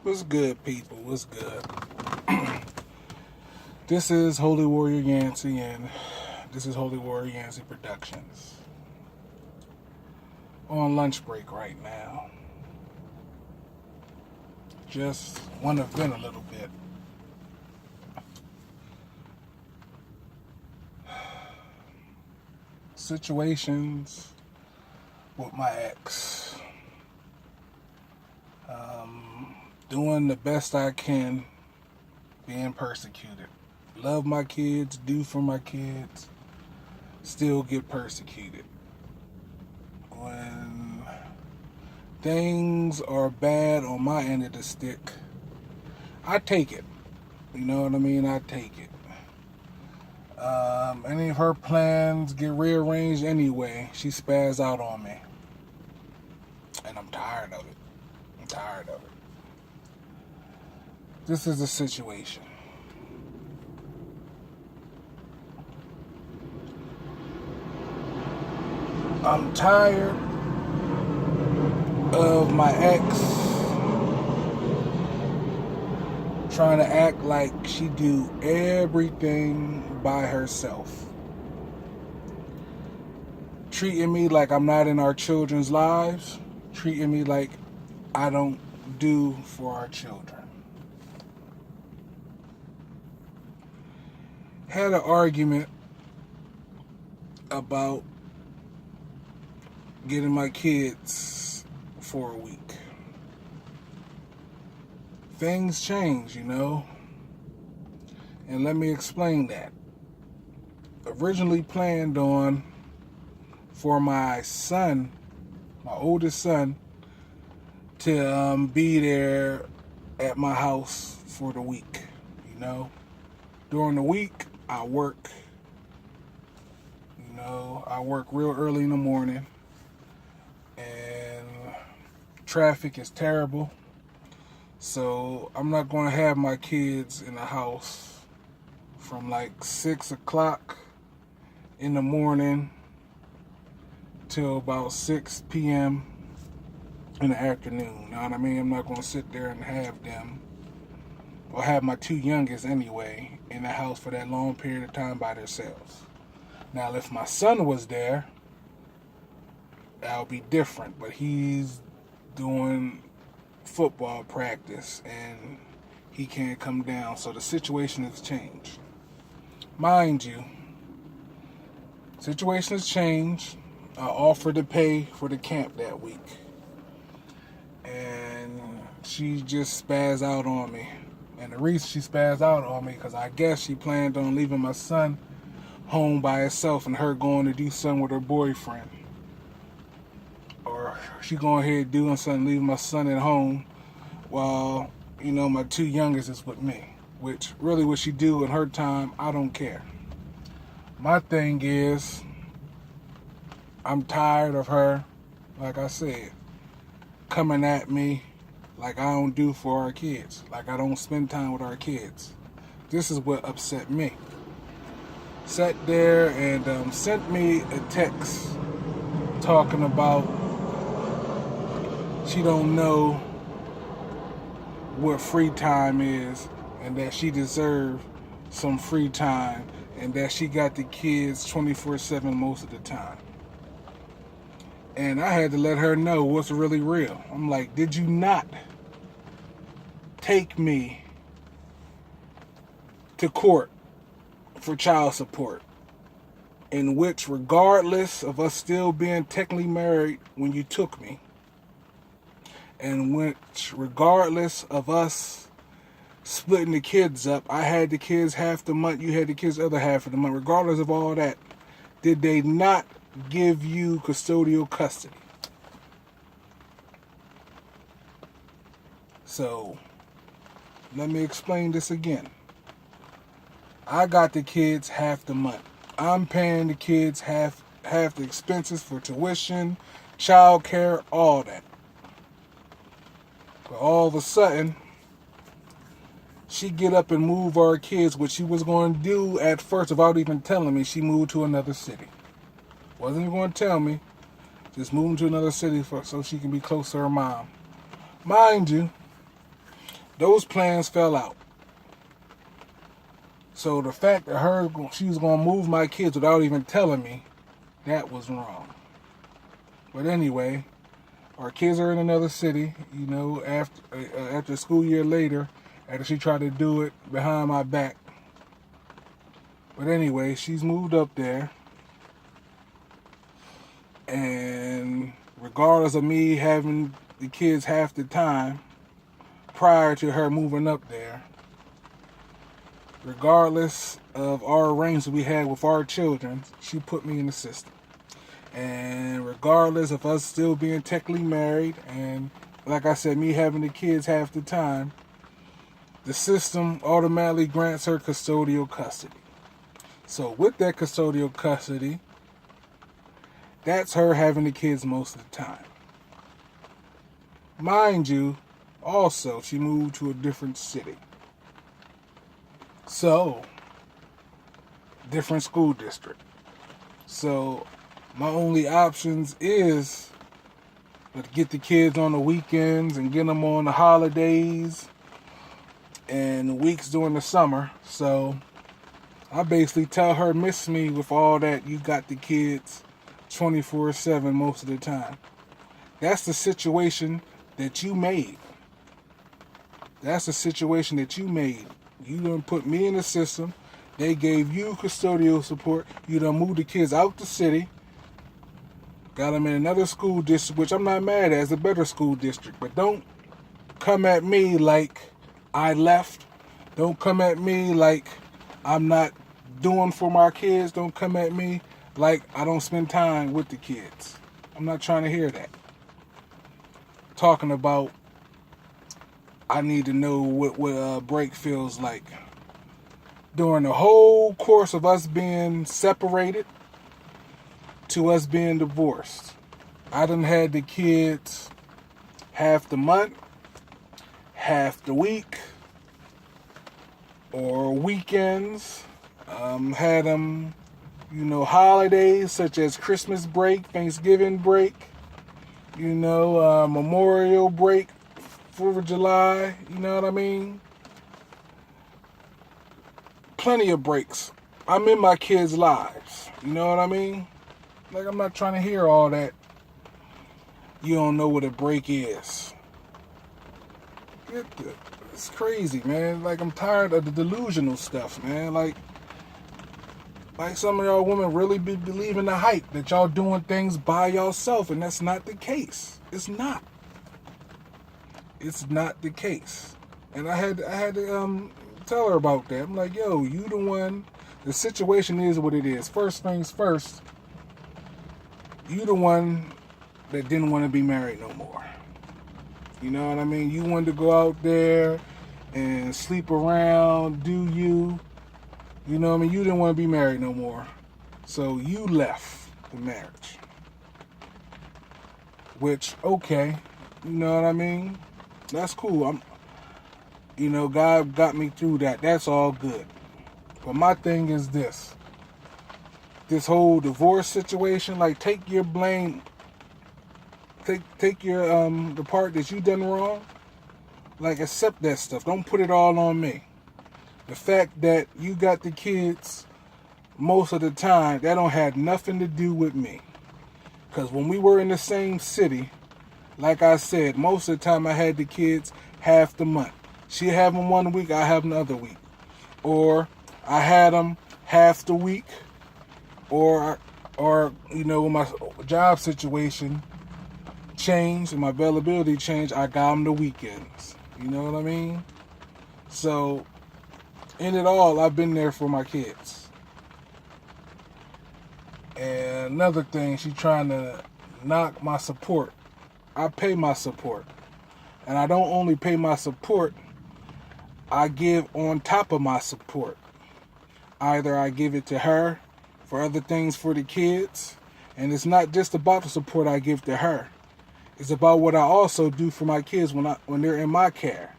What's good, people? What's good? This is Holy Warrior Yancey, and this is Holy Warrior Yancey Productions. On lunch break right now. Just want to vent a little bit. Situations with my ex. Doing the best I can, being persecuted. Love my kids, do for my kids, still get persecuted. When things are bad on my end of the stick, I take it. You know what I mean? I take it. Any of her plans get rearranged anyway, she spazzes out on me. And I'm tired of it. This is the situation. I'm tired of my ex trying to act like she do everything by herself. Treating me like I'm not in our children's lives. Treating me like I don't do for our children. Had an argument about getting my kids for a week. Things change, you know. And let me explain that. Originally planned on for my son, my oldest son, to be there at my house for the week, you know. During the week, I work. You know, I work real early in the morning. And traffic is terrible. So I'm not going to have my kids in the house from like 6 o'clock in the morning till about 6 p.m. in the afternoon. You know what I mean? I'm not going to sit there and have them, or have my two youngest anyway, in the house for that long period of time by themselves. Now, if my son was there, that would be different. But he's doing football practice and he can't come down. So the situation has changed. Mind you, situation has changed. I offered to pay for the camp that week. And she just spazzed out on me. And the reason she spazzed out on me, because I guess she planned on leaving my son home by herself and her going to do something with her boyfriend. Or she going ahead doing something, leaving my son at home while, you know, my two youngest is with me. Which, really, what she do in her time, I don't care. My thing is, I'm tired of her, like I said, coming at me like I don't do for our kids, like I don't spend time with our kids. This is what upset me. Sat there and sent me a text talking about she don't know what free time is and that she deserves some free time and that she got the kids 24/7 most of the time. And I had to let her know what's really real. I'm like, did you not take me to court for child support? In which, regardless of us still being technically married when you took me, and which, regardless of us splitting the kids up, I had the kids half the month, you had the kids the other half of the month, regardless of all that, did they not give you custodial custody? So, let me explain this again. I got the kids half the month. I'm paying the kids half the expenses for tuition, child care, all that. But all of a sudden, she get up and move our kids, which she was going to do at first without even telling me. She moved to another city. Wasn't even going to tell me. Just moving to another city so she can be close to her mom. Mind you, those plans fell out. So the fact that she was going to move my kids without even telling me, that was wrong. But anyway, our kids are in another city, after a school year later, after she tried to do it behind my back. But anyway, she's moved up there. And regardless of me having the kids half the time prior to her moving up there, regardless of our arrangements we had with our children, she put me in the system. And regardless of us still being technically married, and like I said, me having the kids half the time, the system automatically grants her custodial custody. So with that custodial custody, that's her having the kids most of the time. Mind you, also, she moved to a different city. So, different school district. So, my only options is to get the kids on the weekends and get them on the holidays and the weeks during the summer. So, I basically tell her, miss me with all that. You got the kids 24/7 most of the time. That's the situation that you made. That's the situation that you made. You done put me in the system. They gave you custodial support. You done moved the kids out the city. Got them in another school district, which I'm not mad at. It's a better school district. But don't come at me like I left. Don't come at me like I'm not doing for my kids. Don't come at me like I don't spend time with the kids. I'm not trying to hear that. Talking about I need to know what a break feels like. During the whole course of us being separated to us being divorced, I done had the kids half the month, half the week, or weekends. Had them, holidays such as Christmas break, Thanksgiving break, Memorial break, 4th of July, you know what I mean? Plenty of breaks. I'm in my kids' lives, you know what I mean? Like, I'm not trying to hear all that. You don't know what a break is. It's crazy, man. Like, I'm tired of the delusional stuff, man. Like some of y'all women really be believing the hype that y'all doing things by yourself, and that's not the case. It's not. It's not the case. And I had to tell her about that. I'm like, yo, you the one. The situation is what it is. First things first, you the one that didn't want to be married no more. You know what I mean? You wanted to go out there and sleep around, do you. You know what I mean? You didn't want to be married no more. So you left the marriage. Which, okay, you know what I mean? That's cool. God got me through that. That's all good. But my thing is this. This whole divorce situation, like, take your blame. Take your the part that you done wrong. Like, accept that stuff. Don't put it all on me. The fact that you got the kids most of the time, that don't have nothing to do with me. Because when we were in the same city, like I said, most of the time I had the kids half the month. She have them one week, I have them the other week. Or I had them half the week. Or when my job situation changed and my availability changed, I got them the weekends. You know what I mean? So, in it all, I've been there for my kids. And another thing, she trying to knock my support. I pay my support. And I don't only pay my support, I give on top of my support. Either I give it to her for other things for the kids, and it's not just about the support I give to her. It's about what I also do for my kids when they're in my care.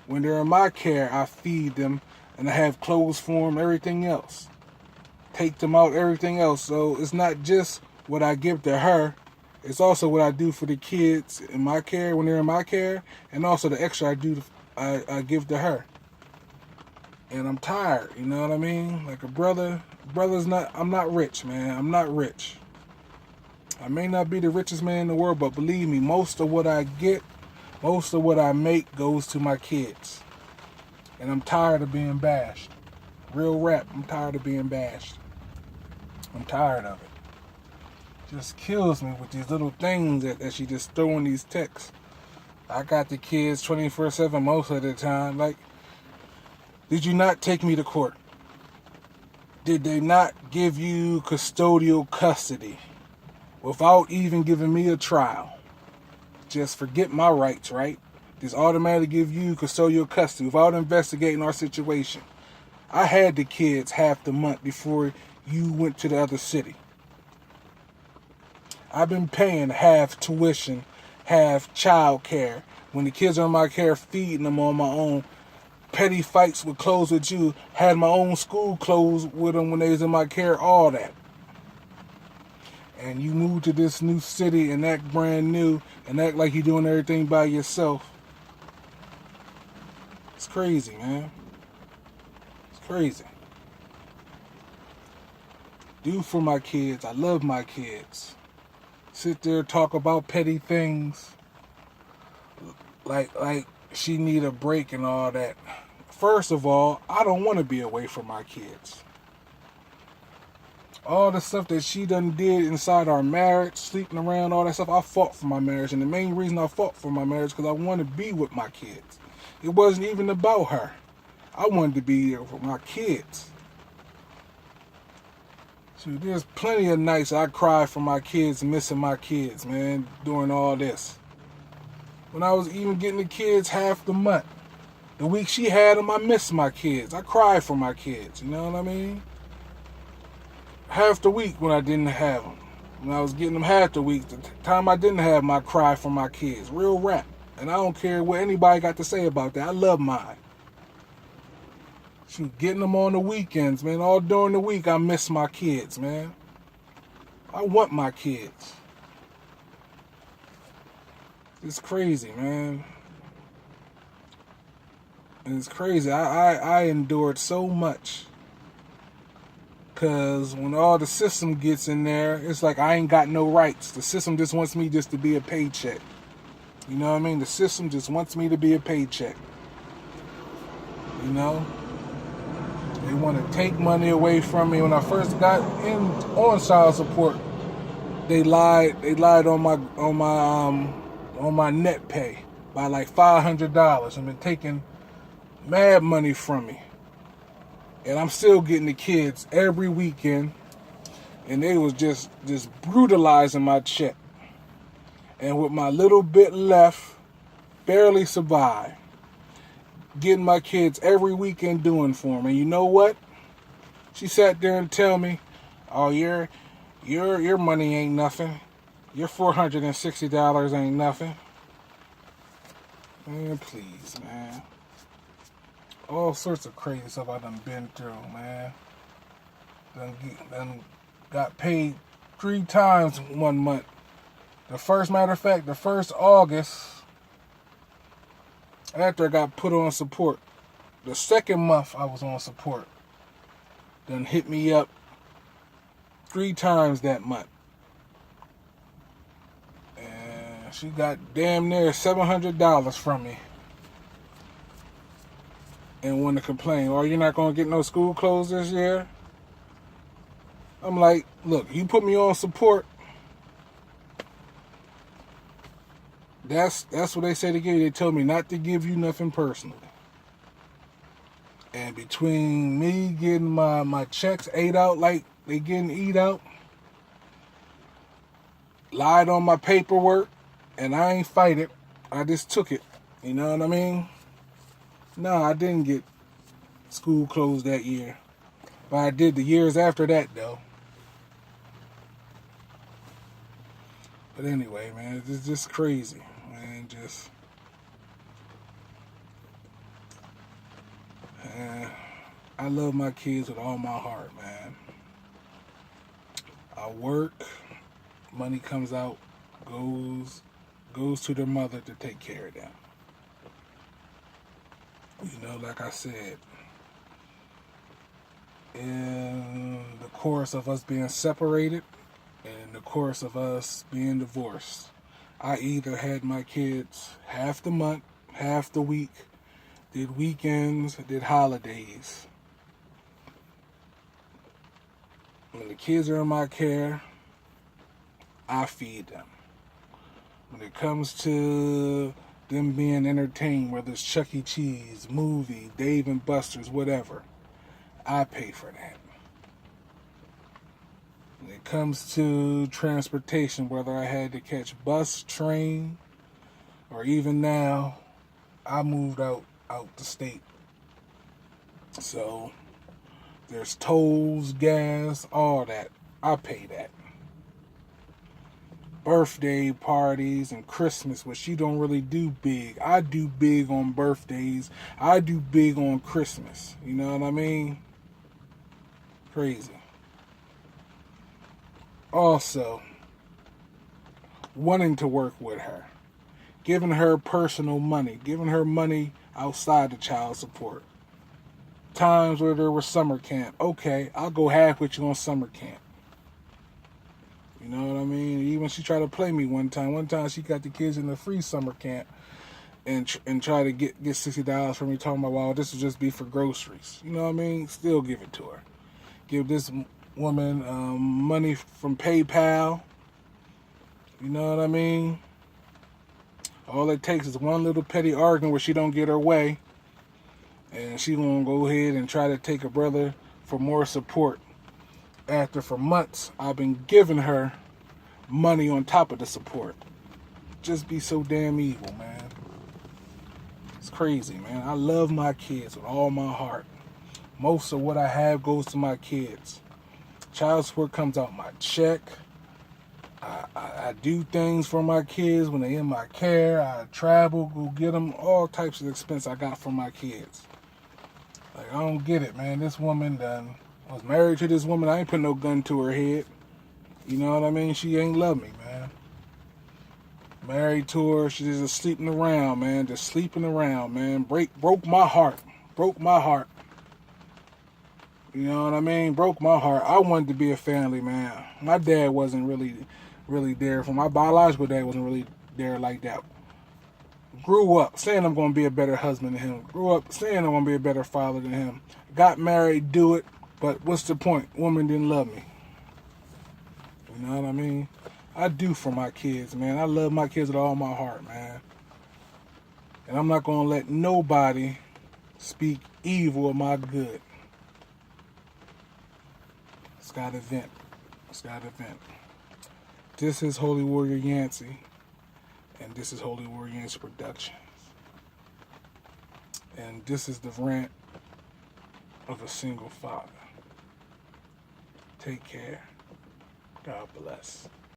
When they're in my care, I feed them, and I have clothes for them, everything else. Take them out, everything else. So it's not just what I give to her. It's also what I do for the kids in my care when they're in my care, and also the extra I do I give to her. And I'm tired, you know what I mean? Like I'm not rich, man. I'm not rich. I may not be the richest man in the world, but believe me, most of what I get, most of what I make goes to my kids. And I'm tired of being bashed. Real rap, I'm tired of being bashed. I'm tired of it. Just kills me with these little things that she just throwing these texts. I got the kids 24/7 most of the time. Like, did you not take me to court? Did they not give you custodial custody without even giving me a trial? Just forget my rights, right? Just automatically give you custodial custody without investigating our situation. I had the kids half the month before you went to the other city. I've been paying half tuition, half child care. When the kids are in my care, feeding them on my own. Petty fights with clothes with you. Had my own school clothes with them when they was in my care, all that. And you move to this new city and act brand new and act like you're doing everything by yourself. It's crazy, man. It's crazy. Do for my kids. I love my kids. Sit there, talk about petty things. Like she need a break and all that. First of all, I don't want to be away from my kids. All the stuff that she done did inside our marriage, sleeping around, all that stuff, I fought for my marriage. And the main reason I fought for my marriage because I wanted to be with my kids. It wasn't even about her. I wanted to be there for my kids. So there's plenty of nights I cry for my kids, missing my kids, man, doing all this. When I was even getting the kids half the month. The week she had them, I missed my kids. I cried for my kids, you know what I mean? Half the week when I didn't have them. When I was getting them half the week, the time I didn't have them, I cried for my kids. Real rap. And I don't care what anybody got to say about that. I love mine. Shoot, getting them on the weekends, man. All during the week, I miss my kids, man. I want my kids. It's crazy, man. And it's crazy. I endured so much. Because when all the system gets in there, it's like I ain't got no rights. The system just wants me just to be a paycheck. You know what I mean? The system just wants me to be a paycheck. You know? They want to take money away from me. When I first got on child support, they lied on my net pay by like $500 and been taking mad money from me. And I'm still getting the kids every weekend, and they was just brutalizing my check. And with my little bit left, barely survive. Getting my kids every weekend doing for them. And you know what? She sat there and tell me, "Oh, your money ain't nothing. Your $460 ain't nothing." Man, please, man. All sorts of crazy stuff I done been through, man. Done got paid 3 times 1 month. The first August, after I got put on support, the second month I was on support, done hit me up 3 times that month. And she got damn near $700 from me. And want to complain, "Oh, you're not going to get no school clothes this year?" I'm like, look, you put me on support. That's what they say to give you. They told me not to give you nothing personally. And between me getting my checks ate out like they getting eat out, lied on my paperwork, and I ain't fight it. I just took it. You know what I mean? No, I didn't get school closed that year. But I did the years after that, though. But anyway, man, it's just crazy. Man, I love my kids with all my heart, man. I work, money comes out, goes to their mother to take care of them. Like I said, in the course of us being separated, and in the course of us being divorced, I either had my kids half the month, half the week, did weekends, did holidays. When the kids are in my care, I feed them. When it comes to them being entertained, whether it's Chuck E. Cheese, movie, Dave and Buster's, whatever, I pay for that. When it comes to transportation, whether I had to catch bus, train, or even now, I moved out the state. So there's tolls, gas, all that. I pay that. Birthday parties and Christmas, which you don't really do big. I do big on birthdays. I do big on Christmas. You know what I mean? Crazy. Also, wanting to work with her, giving her personal money, giving her money outside the child support. Times where there was summer camp. Okay, I'll go half with you on summer camp. You know what I mean? Even she tried to play me one time. One time she got the kids in the free summer camp and try to get $60 from me, talking about, well, this will just be for groceries. You know what I mean? Still give it to her. Give this woman money from PayPal. You know what I mean? All it takes is one little petty argument where she don't get her way, and she gonna go ahead and try to take a brother for more support. After for months I've been giving her money on top of the support. Just be so damn evil, man. It's crazy, man. I love my kids with all my heart. Most of what I have goes to my kids. Child support comes out my check. I do things for my kids when they're in my care. I travel, go get them, all types of expense I got for my kids. Like, I don't get it, man. This woman I was married to this woman. I ain't put no gun to her head. You know what I mean? She ain't love me, man. Married to her, she's just sleeping around, man. Just sleeping around, man. Broke my heart. Broke my heart. You know what I mean? Broke my heart. I wanted to be a family man. My dad wasn't really there. For my biological dad wasn't really there like that. Grew up saying I'm going to be a better husband than him. Grew up saying I'm going to be a better father than him. Got married, do it. But what's the point? Woman didn't love me. You know what I mean? I do for my kids, man. I love my kids with all my heart, man. And I'm not going to let nobody speak evil of my good. It's got to vent. It's got to vent. This is Holy Warrior Yancey. And this is Holy Warrior Yancey Productions. And this is the rant of a single father. Take care. God bless.